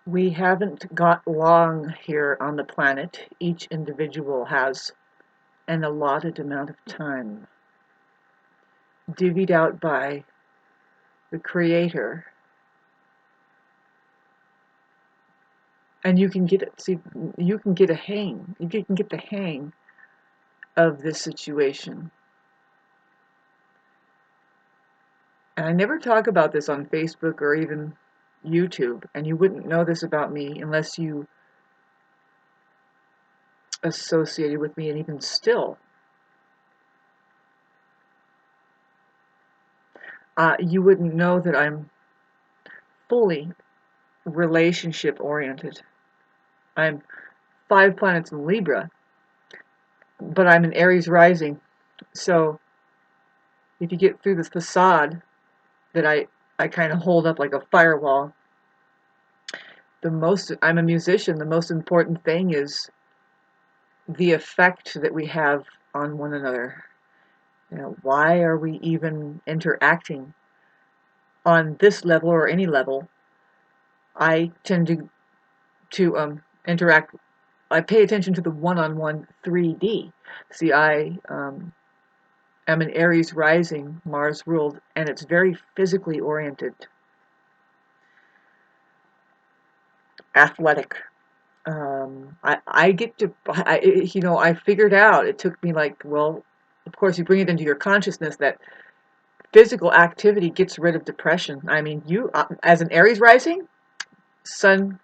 We haven't got long here on the planet. Each individual has an allotted amount of time, divvied out by the Creator. And you can get it. See, you can get a hang. You can get the hang of this situation. And I never talk about this on Facebook or even YouTube, and you wouldn't know this about me unless you associated with me, and even still, you wouldn't know that I'm fully relationship oriented. I'm 5 planets in Libra, but I'm an Aries rising. So if you get through this facade that I kind of hold up like a firewall, I'm a musician. The most important thing is the effect that we have on one another. You know, why are we even interacting on this level or any level? I tend to interact. I pay attention to the one-on-one 3D. See, I am an Aries rising, Mars ruled, and it's very physically oriented, athletic. I get to, I figured out, it took me like, well, of course you bring it into your consciousness that physical activity gets rid of depression. I mean, you, as an Aries rising, Sun,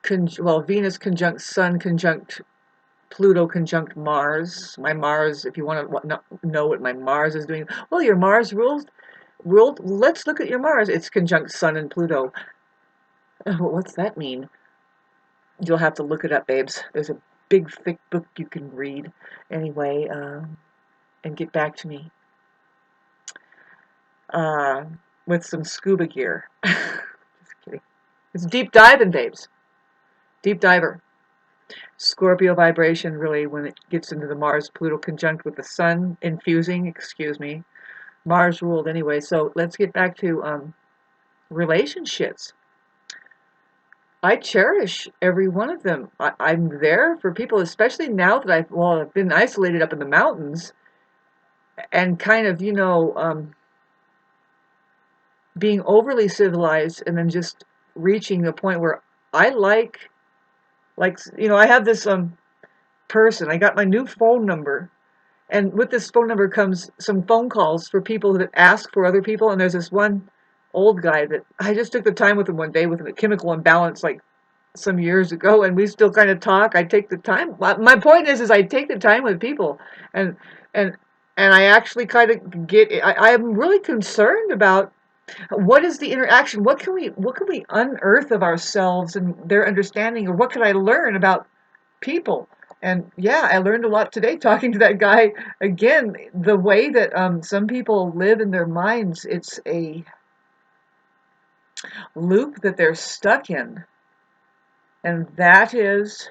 Venus conjunct Sun conjunct Pluto conjunct Mars. My Mars, if you want to know what my Mars is doing, well, your Mars ruled. Let's look at your Mars. It's conjunct Sun and Pluto. What's that mean? You'll have to look it up, babes. There's a big, thick book you can read. Anyway, and get back to me with some scuba gear. Just kidding. It's deep diving, babes. Deep diver. Scorpio vibration, really, when it gets into the Mars-Pluto conjunct with the Sun infusing, excuse me. Mars ruled anyway. So let's get back to relationships. I cherish every one of them. I'm there for people, especially now that I've been isolated up in the mountains and kind of, being overly civilized and then just reaching a point where I like, I have this person. I got my new phone number, and with this phone number comes some phone calls for people that ask for other people. And there's this one old guy that I just took the time with him one day with a chemical imbalance, like some years ago, and we still kind of talk. I take the time. My point is I take the time with people, and and and I actually kind of get. I'm really concerned about what is the interaction. What can we unearth of ourselves and their understanding, or what can I learn about people? And yeah, I learned a lot today talking to that guy. Again, the way that some people live in their minds, it's a loop that they're stuck in, and that is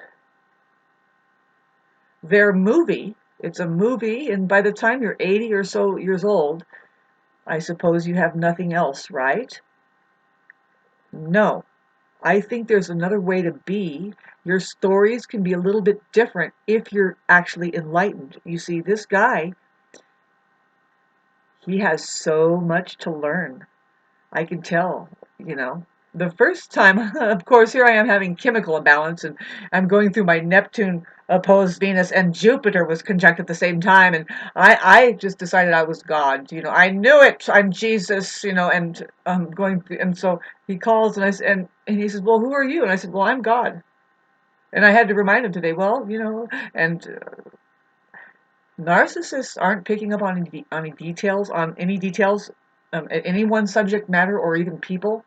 their movie. It's a movie, and by the time you're 80 or so years old, I suppose you have nothing else, right? No. I think there's another way to be. Your stories can be a little bit different if you're actually enlightened. You see, this guy, he has so much to learn. I can tell, you know. The first time, of course, here I am having chemical imbalance, and I'm going through my Neptune opposed Venus, and Jupiter was conjunct at the same time, and I just decided I was God. I knew it. I'm Jesus. And I'm going through, and so he calls, and and he says, "Well, who are you?" And I said, "Well, I'm God." And I had to remind him today. Well, and narcissists aren't picking up on any details, any one subject matter or even people.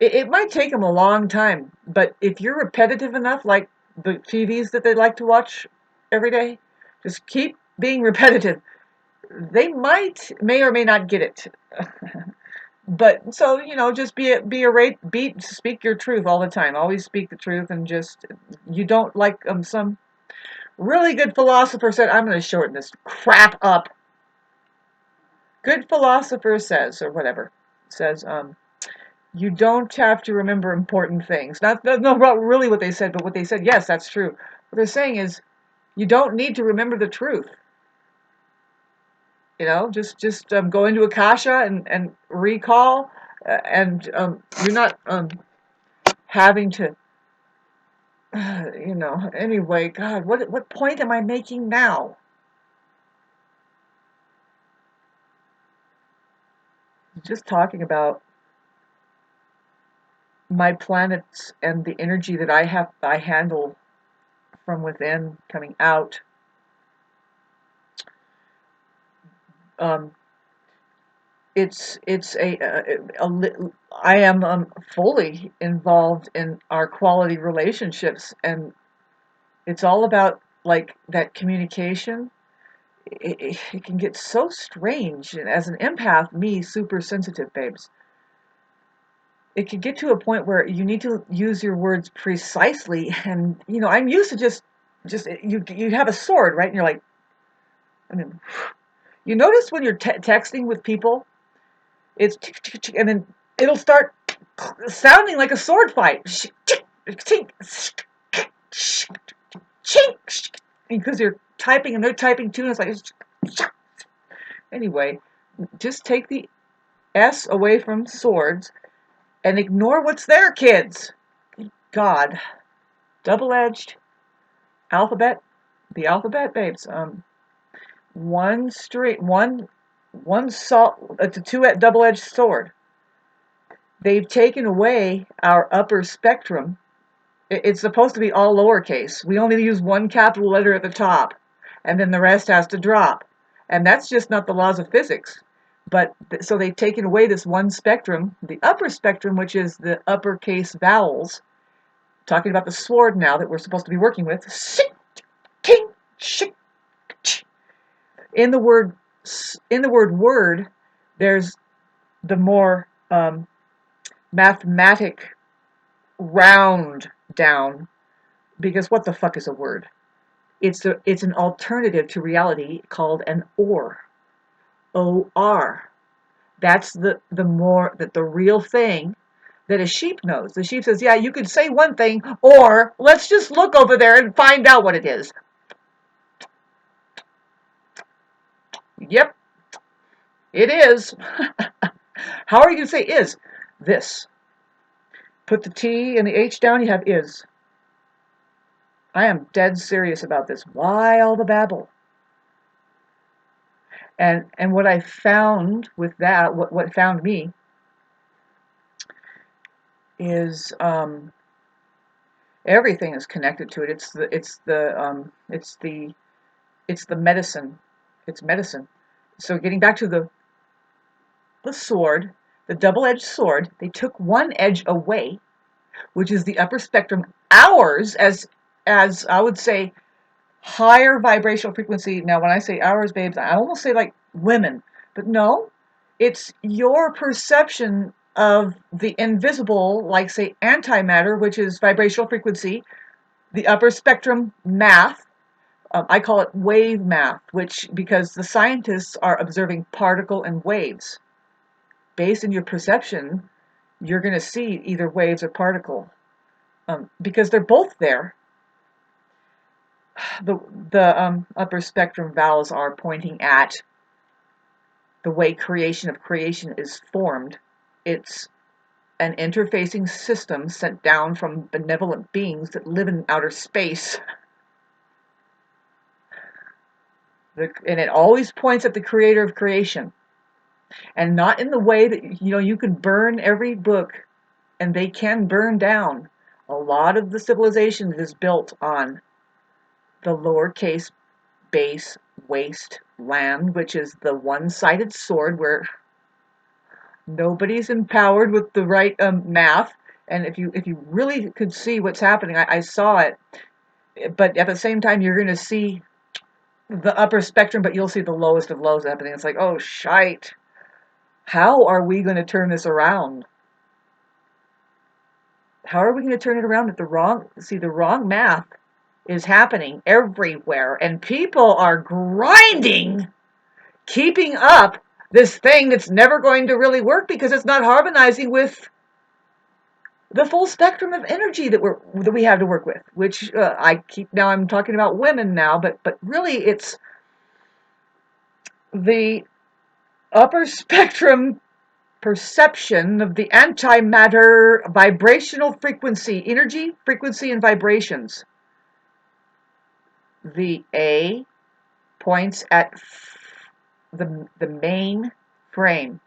It might take them a long time, but if you're repetitive enough, like the TVs that they like to watch every day, just keep being repetitive. They may or may not get it. But so, just speak your truth all the time. Always speak the truth, and just, you don't like, some really good philosopher said, I'm going to shorten this crap up. Good philosopher says, or whatever, says, You don't have to remember important things. Not really what they said, but what they said, yes, that's true. What they're saying is, you don't need to remember the truth. You know, just go into Akasha and recall, and you're not having to, you know. Anyway, God, what point am I making now? Just talking about my planets and the energy that I handle from within coming out. Um, it's I am fully involved in our quality relationships, and it's all about like that communication. It can get so strange, and as an empath, me super sensitive, babes. It can get to a point where you need to use your words precisely, and you know I'm used to just you have a sword, right? And you're like, I mean, you notice when you're texting with people, it's and then it'll start sounding like a sword fight. Because you're typing and they're typing too, and it's like, anyway, just take the S away from swords and ignore what's there, kids. God, double-edged alphabet, the alphabet, babes. One straight, one salt. It's a two double-edged sword. They've taken away our upper spectrum. It's supposed to be all lowercase. We only use one capital letter at the top, and then the rest has to drop. And that's just not the laws of physics. But so they've taken away this one spectrum, the upper spectrum, which is the uppercase vowels. Talking about the sword now that we're supposed to be working with. In the word word, there's the more mathematic round down, because what the fuck is a word? It's an alternative to reality called an OR. OR. That's the real thing that a sheep knows. The sheep says, yeah, you could say one thing, or let's just look over there and find out what it is. Yep, it is. How are you going to say is? This. Put the T and the H down, you have is. I am dead serious about this. Why all the babble? And what I found with that, what found me, is everything is connected to it. It's the medicine. It's medicine. So getting back to the sword, the double-edged sword, they took one edge away, which is the upper spectrum. Ours, as I would say, higher vibrational frequency. Now, when I say ours, babes, I almost say like women, but no, it's your perception of the invisible, like say antimatter, which is vibrational frequency, the upper spectrum math. I call it wave math, which because the scientists are observing particle and waves. Based on your perception, you're going to see either waves or particle, because they're both there. The upper spectrum vowels are pointing at the way creation of creation is formed. It's an interfacing system sent down from benevolent beings that live in outer space. And it always points at the creator of creation. And not in the way that, you know, you can burn every book and they can burn down. A lot of the civilization is built on the lowercase base waste land, which is the one-sided sword where nobody's empowered with the right math. And if you really could see what's happening, I saw it. But at the same time, you're going to see the upper spectrum, but you'll see the lowest of lows happening. It's like, oh, shite. How are we going to turn this around? How are we going to turn it around? That the wrong math is happening everywhere, and people are grinding, keeping up this thing that's never going to really work because it's not harmonizing with the full spectrum of energy that we have to work with, which now I'm talking about women now, but really it's the upper spectrum perception of the antimatter vibrational frequency, energy, frequency, and vibrations. The A points at the main frame,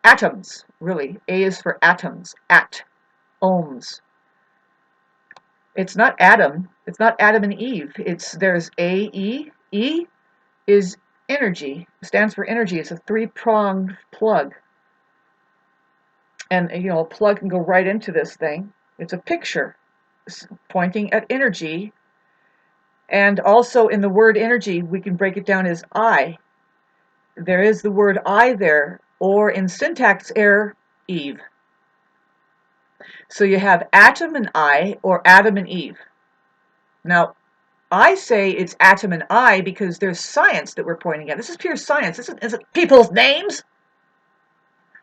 atoms, really. A is for atoms, ohms. It's not Adam and Eve. There's A, E. E is energy, stands for energy. It's a three-pronged plug. And, a plug can go right into this thing. It's a picture pointing at energy. And also in the word energy, we can break it down as I. There is the word I there, or in syntax error, Eve. So you have atom and I, or Adam and Eve. Now, I say it's atom and I because there's science that we're pointing at. This is pure science. This isn't people's names.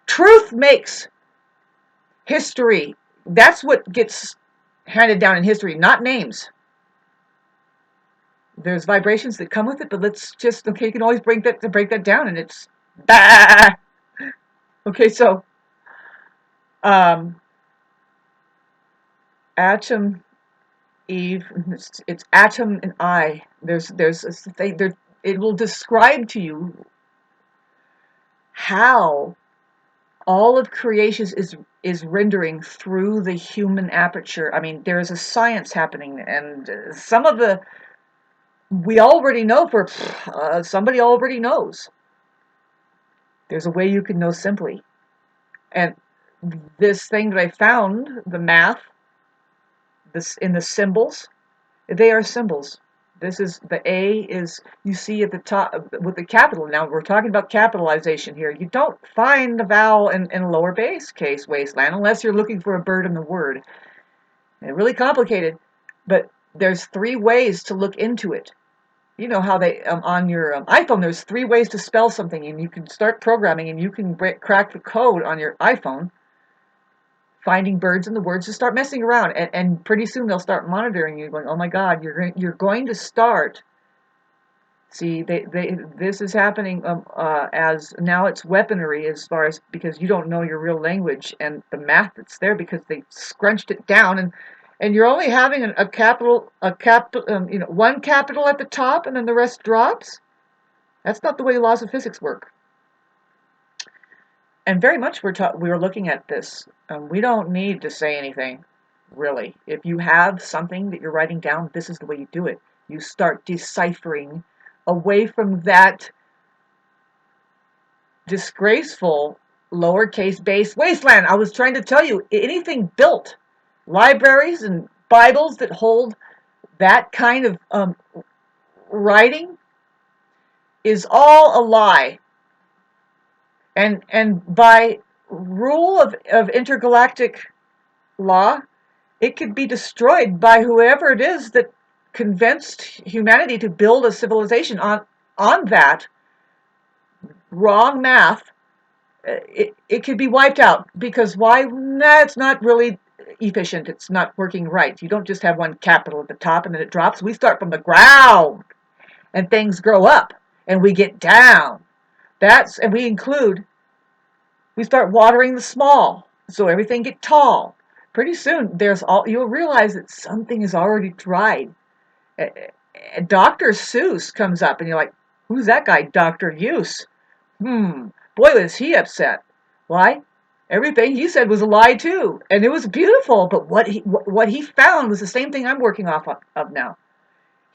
Truth makes history. That's what gets handed down in history, not names. There's vibrations that come with it, but let's just, okay, you can always break that down, and it's bah! Okay, so atom, Eve, it's atom and I. There's a thing there. It will describe to you how all of creation is rendering through the human aperture. I mean, there is a science happening, and some of the we already know for somebody already knows. There's a way you can know simply, and this thing that I found, the math, this in the symbols, they are symbols. This is the A is, you see at the top with the capital. Now we're talking about capitalization here. You don't find the vowel in lowercase case wasteland unless you're looking for a bird in the word. It's really complicated, but there's 3 ways to look into it. You know how they on your iPhone, there's 3 ways to spell something, and you can start programming, and you can crack the code on your iPhone, finding birds in the words, to start messing around, and pretty soon they'll start monitoring you, going, oh my God, you're going to start. See, this is happening as now it's weaponry, as far as, because you don't know your real language and the math that's there, because they scrunched it down, and you're only having one capital at the top, and then the rest drops. That's not the way laws of physics work. And very much we were looking at this. We don't need to say anything, really. If you have something that you're writing down, this is the way you do it. You start deciphering away from that disgraceful lowercase base wasteland. I was trying to tell you, anything built, libraries and Bibles that hold that kind of writing, is all a lie. And by rule of intergalactic law, it could be destroyed by whoever it is that convinced humanity to build a civilization on that wrong math. It could be wiped out, because why? Nah, it's not really efficient. It's not working right. You don't just have one capital at the top and then it drops. We start from the ground, and things grow up, and we get down. And we start watering the small, so everything get tall. Pretty soon, you'll realize that something is already dried. Dr. Seuss comes up, and you're like, who's that guy, Dr. Use? Boy, was he upset. Why? Everything he said was a lie too, and it was beautiful. But what he found was the same thing I'm working off of now.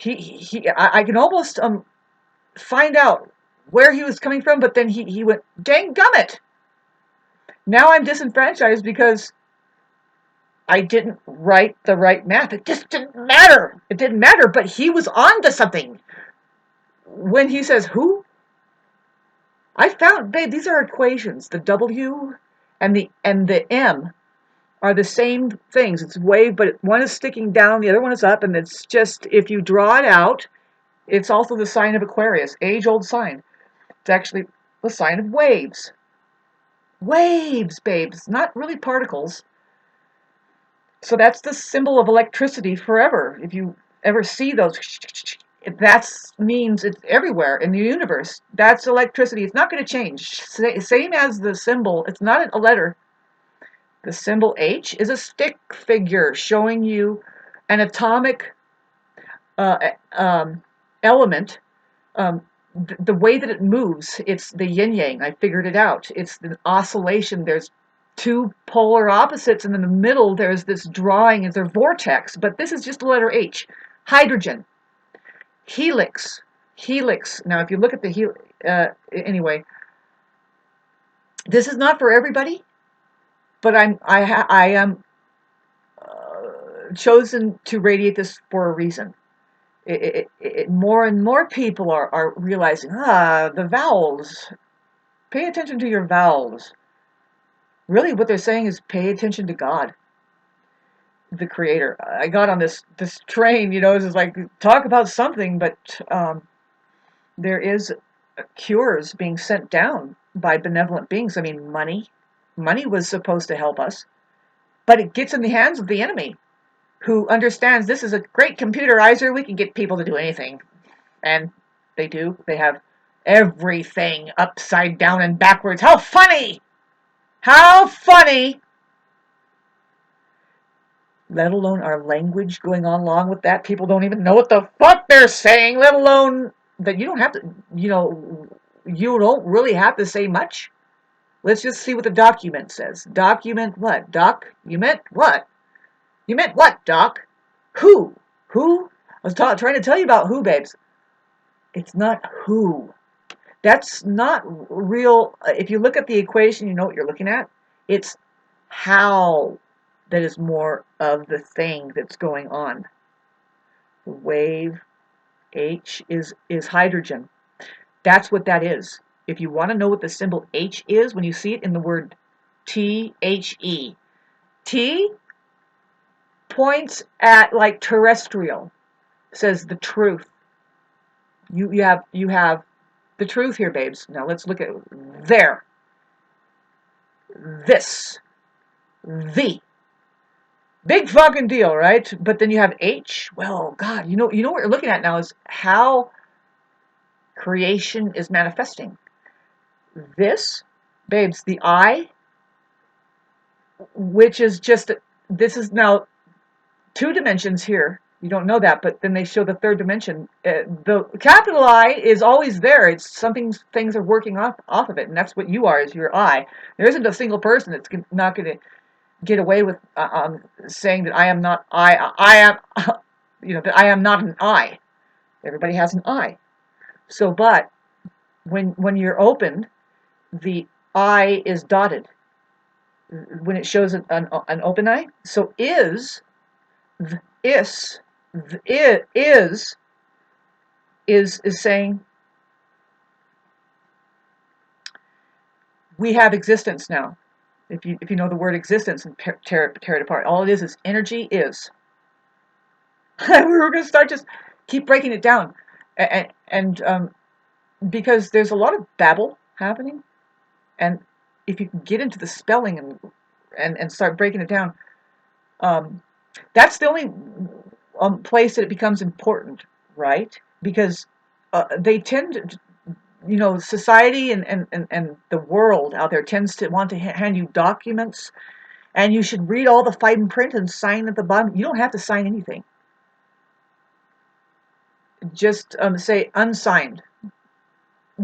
I can almost find out where he was coming from, but then he went, dang gummit! Now I'm disenfranchised because I didn't write the right math. It just didn't matter. It didn't matter, but he was on to something. When he says, who? I found, babe, these are equations. The W and the M are the same things. It's wave, but one is sticking down, the other one is up, and it's just, if you draw it out, it's also the sign of Aquarius, age-old sign. It's actually the sign of waves. Waves, babes, not really particles. So that's the symbol of electricity forever. If you ever see those, that means it's everywhere in the universe. That's electricity. It's not going to change. Same as the symbol. It's not a letter. The symbol H is a stick figure showing you an atomic uh, element. The way that it moves, it's the yin yang. I figured it out. It's the oscillation. There's two polar opposites, and in the middle there's this drawing. It's a vortex, but this is just the letter H. Hydrogen, helix, helix. Now, if you look at the anyway, this is not for everybody, but I am chosen to radiate this for a reason. More and more people are realizing, the vowels. Pay attention to your vowels. Really, what they're saying is pay attention to God, the Creator. I got on this train, it's just like, talk about something, but there is cures being sent down by benevolent beings. I mean, money was supposed to help us, but it gets in the hands of the enemy, who understands this is a great computerizer. We can get people to do anything. And they do. They have everything upside down and backwards. How funny! How funny! Let alone our language going on along with that. People don't even know what the fuck they're saying, let alone that you don't have to, you don't really have to say much. Let's just see what the document says. Document what? Doc? You meant what? You meant what, Doc? Who? Who? I was trying to tell you about who, babes. It's not who. That's not real. If you look at the equation, you know what you're looking at. It's how that is more of the thing that's going on. The wave H is hydrogen. That's what that is. If you want to know what the symbol H is, when you see it in the word THE, T points at like terrestrial, says the truth. You have the truth here, babes. Now let's look at there. This. The. Big fucking deal, right? But then you have H. Well, God, you know what you're looking at now is how creation is manifesting. This, babes, the I, which is just, this is now 2 dimensions here. You don't know that, but then they show the 3rd dimension. The capital I is always there. It's something, things are working off of it, and that's what you are, is your I. There isn't a single person that's not going to get away with saying that I am not I am, that I am not an I. Everybody has an I. So, but when you're opened, the I is dotted when it shows an open eye. So is saying we have existence now. If you know the word existence and tear it apart, all it is energy is. We're going to start just keep breaking it down, and because there's a lot of babble happening, and if you can get into the spelling and start breaking it down, that's the only place that it becomes important, right? Because they tend to, society and the world out there tends to want to hand you documents, and you should read all the fine print and sign at the bottom. You don't have to sign anything. Just say unsigned.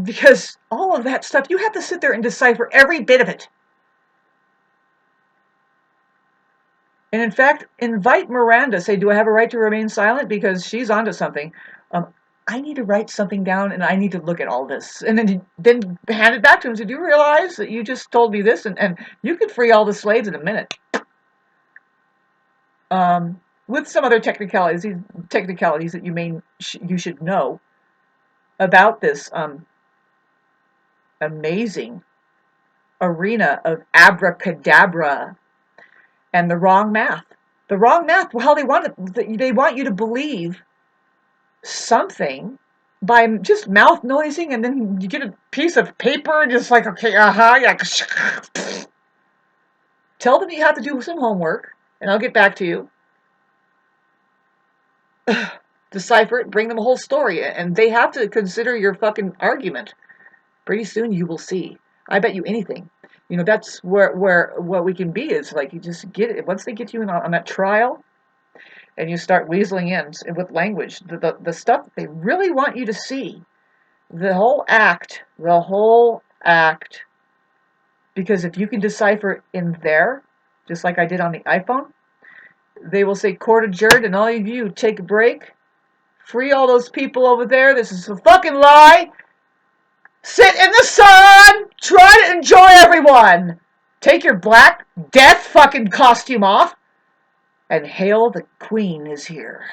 Because all of that stuff, you have to sit there and decipher every bit of it. And in fact, invite Miranda. Say, do I have a right to remain silent? Because she's onto something. I need to write something down, and I need to look at all this. And then hand it back to him. So, do you realize that you just told me this? And you could free all the slaves in a minute. With some other technicalities that you should know about this amazing arena of abracadabra and the wrong math. The wrong math. Well, they want you to believe something by just mouth noising, and then you get a piece of paper and just like, okay, yeah. Tell them you have to do some homework, and I'll get back to you. Decipher it, bring them a whole story, and they have to consider your fucking argument. Pretty soon you will see. I bet you anything. You know, that's where what we can be is like, you just get it. Once they get you on that trial, and you start weaseling in with language, the stuff they really want you to see, the whole act, because if you can decipher in there, just like I did on the iPhone, they will say court adjourned, and all of you take a break, free all those people over there, this is a fucking lie, sit in the sun, try to enjoy everyone, take your Black Death fucking costume off, and hail the Queen is here.